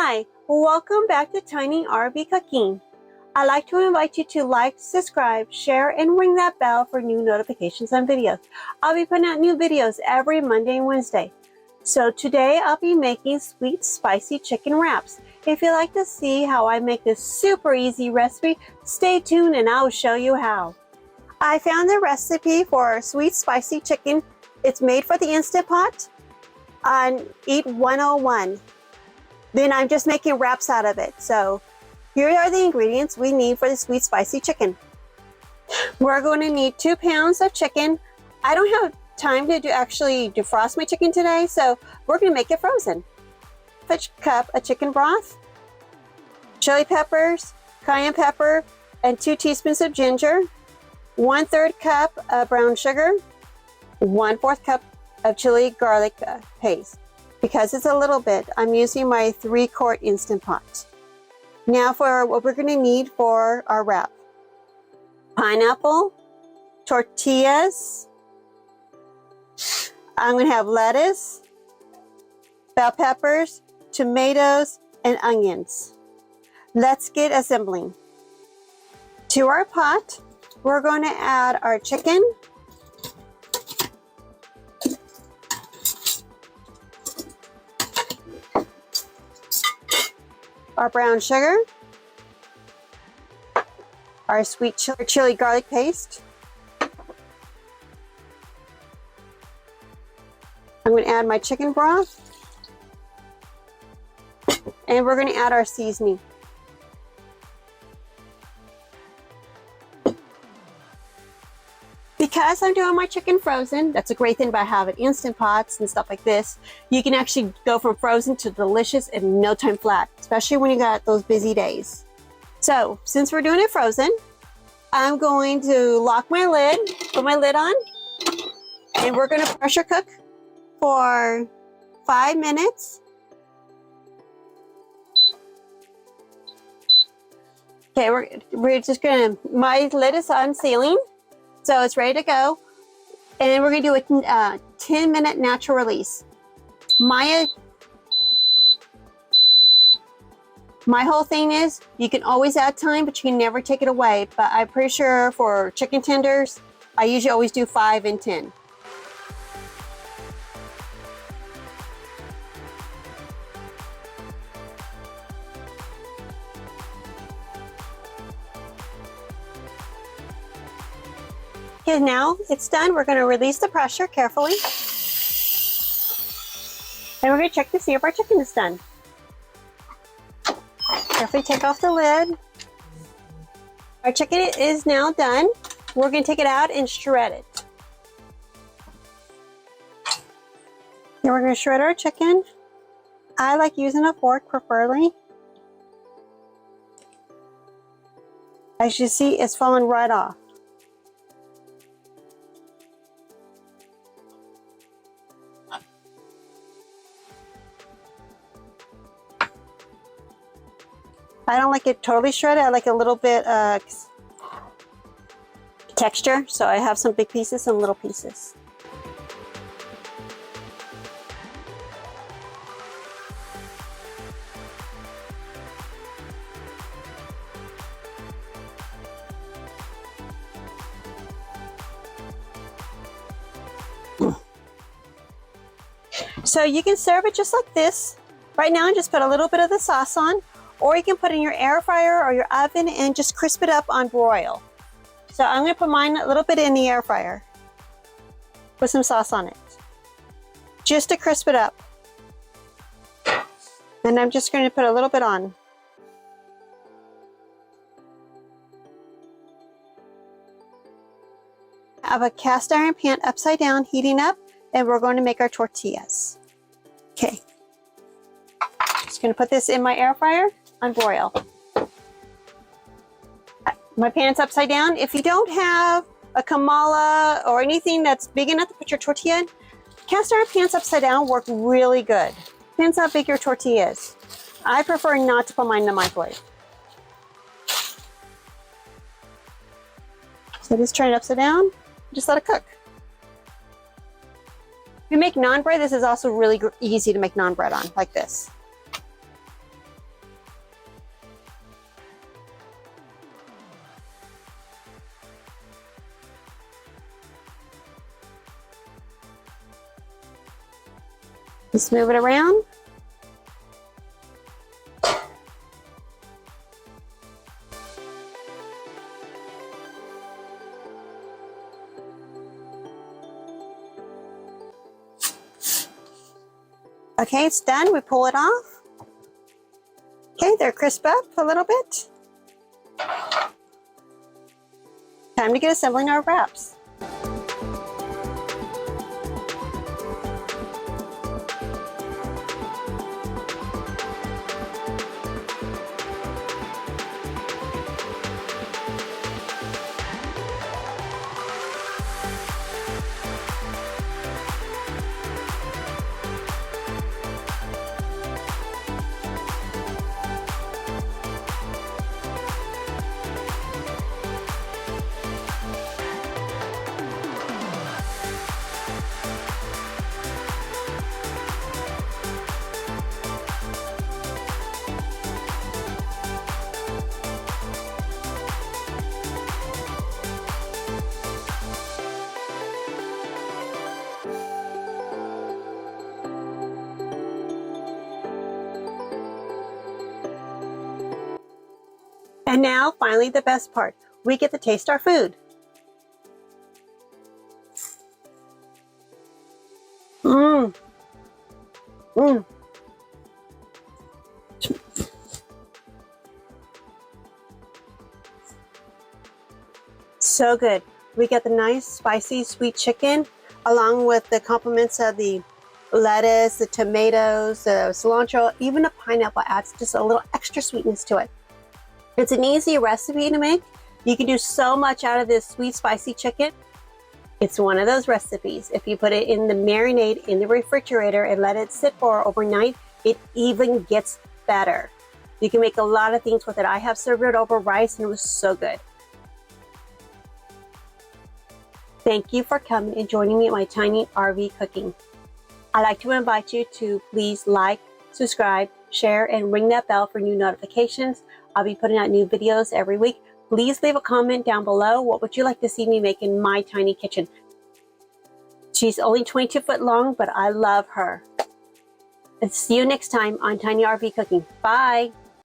Hi, welcome back to Tiny RV Cooking. I'd like to invite you to like, subscribe, share, and ring that bell for new notifications on videos. I'll be putting out new videos every Monday and Wednesday. So today I'll be making sweet spicy chicken wraps. If you'd like to see how I make this super easy recipe, stay tuned and I'll show you how. I found the recipe for sweet spicy chicken. It's made for the Instant Pot on Eat 101. Then I'm just making wraps out of it. So here are the ingredients we need for the sweet spicy chicken. We're going to need 2 pounds of chicken. I don't have time to actually defrost my chicken today, so we're going to make it frozen. A cup of chicken broth, chili peppers, cayenne pepper, and 2 teaspoons of ginger, 1/3 cup of brown sugar, 1/4 cup of chili garlic paste. Because it's a little bit, I'm using my 3-quart Instant Pot. Now for what we're going to need for our wrap. Pineapple, tortillas, I'm going to have lettuce, bell peppers, tomatoes, and onions. Let's get assembling. To our pot, we're going to add our chicken, our brown sugar, our sweet chili garlic paste. I'm going to add my chicken broth, and we're going to add our seasoning. Because I'm doing my chicken frozen, that's a great thing about having Instant Pots and stuff like this. You can actually go from frozen to delicious in no time flat, especially when you got those busy days. So since we're doing it frozen, I'm going to lock my lid, put my lid on, and we're going to pressure cook for 5 minutes. Okay, we're just going to, my lid is on sealing. So it's ready to go. And then we're going to do a 10-minute natural release. My whole thing is you can always add time, but you can never take it away. But I'm pretty sure for chicken tenders, I usually always do 5 and 10. Okay, now it's done. We're going to release the pressure carefully. And we're going to check to see if our chicken is done. Carefully take off the lid. Our chicken is now done. We're going to take it out and shred it. Then we're going to shred our chicken. I like using a fork preferably. As you see, it's falling right off. I don't like it totally shredded. I like a little bit texture. So I have some big pieces, some little pieces. So you can serve it just like this. Right now, just put a little bit of the sauce on. Or you can put it in your air fryer or your oven and just crisp it up on broil. So I'm going to put mine a little bit in the air fryer. Put some sauce on it. Just to crisp it up. And I'm just going to put a little bit on. I have a cast iron pan upside down heating up, and we're going to make our tortillas. Okay. Just going to put this in my air fryer on broil. My pan's upside down. If you don't have a Kamala or anything that's big enough to put your tortilla in, cast iron pans upside down work really good. Depends how big your tortilla is. I prefer not to put mine in the microwave. So just turn it upside down, just let it cook. If you make naan bread, this is also really easy to make naan bread on, like this. Just move it around. Okay, it's done. We pull it off. Okay, they're crisp up a little bit. Time to get assembling our wraps. And now, finally, the best part. We get to taste our food. Mmm. Mmm. So good. We get the nice, spicy, sweet chicken, along with the complements of the lettuce, the tomatoes, the cilantro, even the pineapple adds just a little extra sweetness to it. It's an easy recipe to make. You can do so much out of this sweet, spicy chicken. It's one of those recipes. If you put it in the marinade in the refrigerator and let it sit for overnight, it even gets better. You can make a lot of things with it. I have served it over rice and it was so good. Thank you for coming and joining me at my tiny RV cooking. I'd like to invite you to please like, subscribe, share, and ring that bell for new notifications. I'll be putting out new videos every week. Please leave a comment down below. What would you like to see me make in my tiny kitchen? She's only 22 foot long, but I love her. And see you next time on Tiny RV Cooking. Bye.